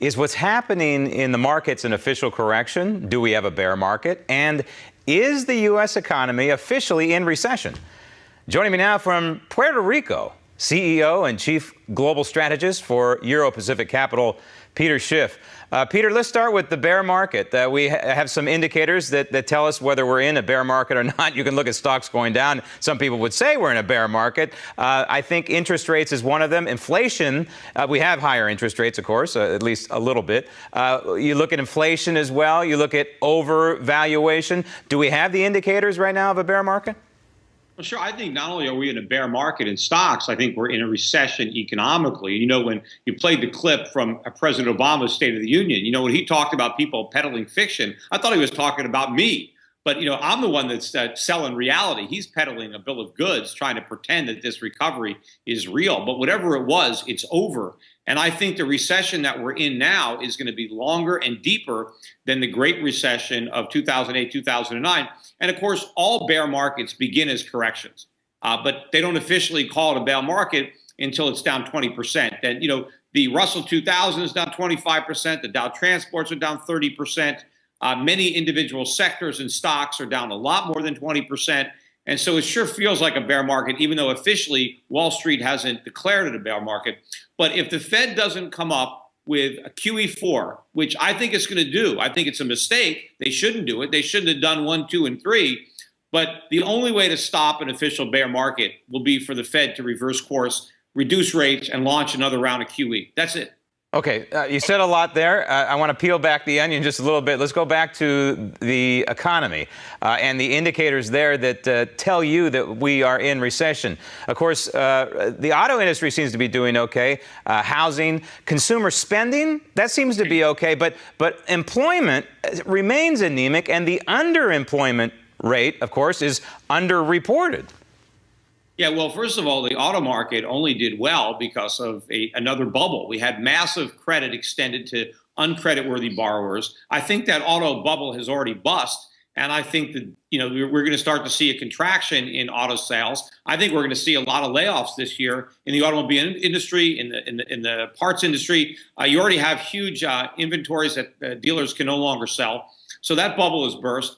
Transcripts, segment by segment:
Is what's happening in the markets an official correction? Do we have a bear market? And is the U.S. economy officially in recession? Joining me now from Puerto Rico, CEO and Chief Global Strategist for Euro-Pacific Capital, Peter Schiff. Peter, let's start with the bear market. We have some indicators that tell us whether we're in a bear market or not. You can look at stocks going down. Some people would say we're in a bear market. I think interest rates is one of them. Inflation, we have higher interest rates, of course, at least a little bit. You look at inflation as well. You look at overvaluation. Do we have the indicators right now of a bear market? Well, sure. I think not only are we in a bear market in stocks, I think we're in a recession economically. You know, when you played the clip from President Obama's State of the Union, you know, when he talked about people peddling fiction, I thought he was talking about me. But, you know, I'm the one that's selling reality. He's peddling a bill of goods, trying to pretend that this recovery is real. But whatever it was, it's over. And I think the recession that we're in now is going to be longer and deeper than the Great Recession of 2008, 2009. And of course, all bear markets begin as corrections, but they don't officially call it a bear market until it's down 20%. And, you know, the Russell 2000 is down 25%. The Dow Transports are down 30%. Many individual sectors and stocks are down a lot more than 20%. And so it sure feels like a bear market, even though officially Wall Street hasn't declared it a bear market. But if the Fed doesn't come up with a QE4, which I think it's going to do, I think it's a mistake. They shouldn't do it. They shouldn't have done 1, 2, and 3. But the only way to stop an official bear market will be for the Fed to reverse course, reduce rates, and launch another round of QE. That's it. Okay, you said a lot there. I want to peel back the onion just a little bit. Let's go back to the economy and the indicators there that tell you that we are in recession. Of course, the auto industry seems to be doing okay. Housing, consumer spending, that seems to be okay. But employment remains anemic, and the underemployment rate, of course, is underreported. Yeah, well, first of all, the auto market only did well because of another bubble. We had massive credit extended to uncreditworthy borrowers. I think that auto bubble has already bust, and I think that, you know, we're going to start to see a contraction in auto sales. I think we're going to see a lot of layoffs this year in the automobile industry, in the parts industry. You already have huge inventories that dealers can no longer sell, so that bubble has burst.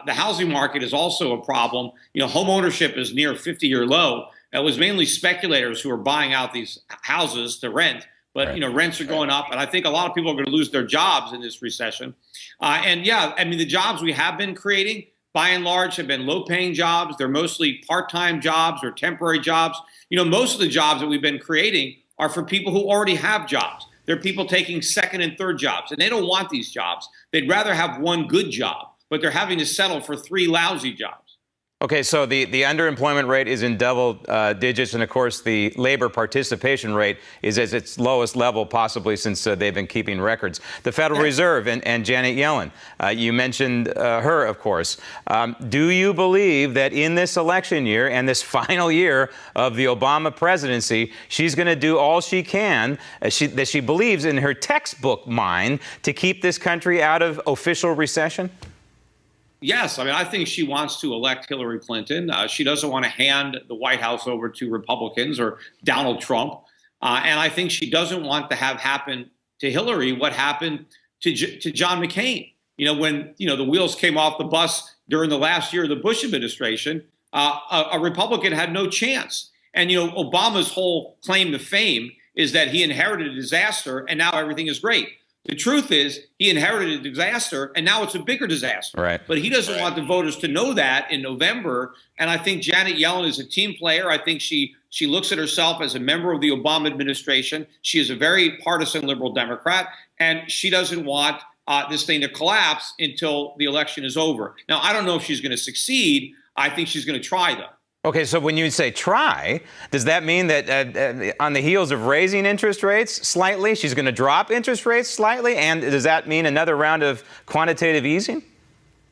The housing market is also a problem. You know, home ownership is near a 50-year low. It was mainly speculators who are buying out these houses to rent. But, you know, rents are going up. And I think a lot of people are going to lose their jobs in this recession. And, yeah, I mean, the jobs we have been creating, by and large, have been low-paying jobs. They're mostly part-time jobs or temporary jobs. You know, most of the jobs that we've been creating are for people who already have jobs. They're people taking second and third jobs. And they don't want these jobs. They'd rather have one good job, but they're having to settle for 3 lousy jobs. Okay, so the underemployment rate is in double digits, and of course the labor participation rate is at its lowest level possibly since they've been keeping records. The Federal Reserve and Janet Yellen, you mentioned her, of course. Do you believe that in this election year and this final year of the Obama presidency, she's going to do all she can, that she believes in her textbook mind, to keep this country out of official recession? Yes, I mean, I think she wants to elect Hillary Clinton. She doesn't want to hand the White House over to Republicans or Donald Trump. And I think she doesn't want to have happen to Hillary what happened to John McCain. You know, when, you know, the wheels came off the bus during the last year of the Bush administration, a Republican had no chance. And, you know, Obama's whole claim to fame is that he inherited a disaster and now everything is great. The truth is, he inherited a disaster, and now it's a bigger disaster. Right. But he doesn't want the voters to know that in November. And I think Janet Yellen is a team player. I think she looks at herself as a member of the Obama administration. She is a very partisan liberal Democrat, and she doesn't want this thing to collapse until the election is over. Now, I don't know if she's going to succeed. I think she's going to try, though. Okay, so when you say try, does that mean that on the heels of raising interest rates slightly, she's going to drop interest rates slightly? And does that mean another round of quantitative easing?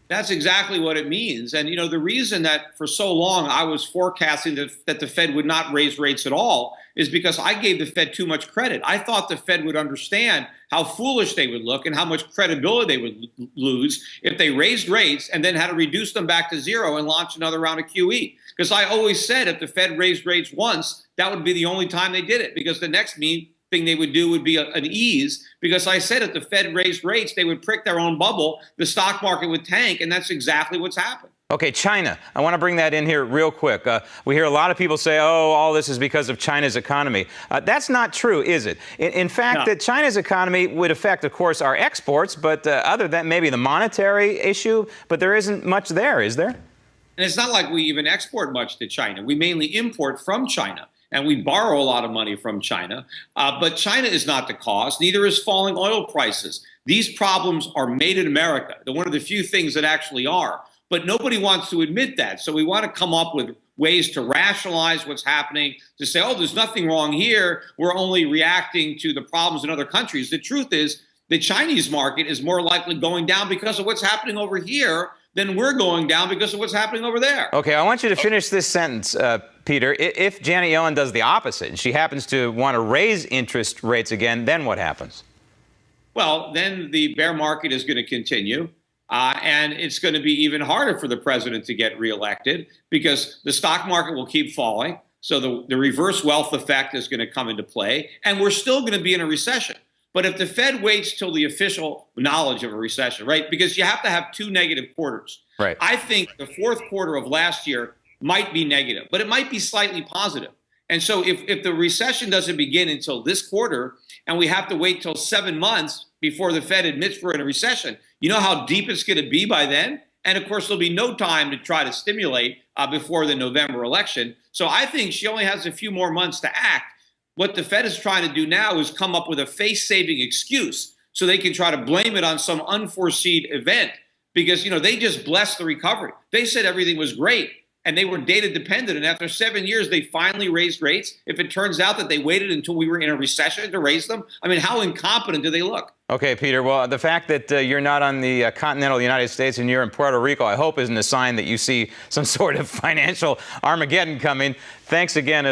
That's exactly what it means. And, you know, the reason that for so long I was forecasting that the Fed would not raise rates at all is because I gave the Fed too much credit. I thought the Fed would understand how foolish they would look and how much credibility they would lose if they raised rates and then had to reduce them back to zero and launch another round of QE. Because I always said if the Fed raised rates once, that would be the only time they did it, because the next thing thing they would do would be an ease, because I said if the Fed raised rates, they would prick their own bubble, the stock market would tank, and that's exactly what's happened. Okay, China. I want to bring that in here real quick. We hear a lot of people say, oh, all this is because of China's economy. That's not true, is it? In fact, No. that China's economy would affect, of course, our exports, but other than maybe the monetary issue, but there isn't much there, is there? And it's not like we even export much to China. We mainly import from China, and we borrow a lot of money from China. But China is not the cause. Neither is falling oil prices. These problems are made in America. They're one of the few things that actually are. But nobody wants to admit that. So we want to come up with ways to rationalize what's happening, to say, oh, there's nothing wrong here. We're only reacting to the problems in other countries. The truth is the Chinese market is more likely going down because of what's happening over here than we're going down because of what's happening over there. Okay, I want you to finish this sentence, Peter. If Janet Yellen does the opposite and she happens to want to raise interest rates again, then what happens? Well, then the bear market is going to continue. And it's going to be even harder for the president to get reelected because the stock market will keep falling. So the reverse wealth effect is going to come into play. And we're still going to be in a recession. But if the Fed waits till the official knowledge of a recession, right, because you have to have 2 negative quarters. Right. I think the fourth quarter of last year might be negative, but it might be slightly positive. And so if the recession doesn't begin until this quarter and we have to wait till 7 months before the Fed admits we're in a recession, you know how deep it's going to be by then? And of course, there'll be no time to try to stimulate before the November election. So I think she only has a few more months to act. What the Fed is trying to do now is come up with a face-saving excuse so they can try to blame it on some unforeseen event because, you know, they just blessed the recovery. They said everything was great. And they were data dependent. And after 7 years, they finally raised rates. If it turns out that they waited until we were in a recession to raise them, I mean, how incompetent do they look? Okay, Peter. Well, the fact that you're not on the continental United States and you're in Puerto Rico, I hope isn't a sign that you see some sort of financial Armageddon coming. Thanks again.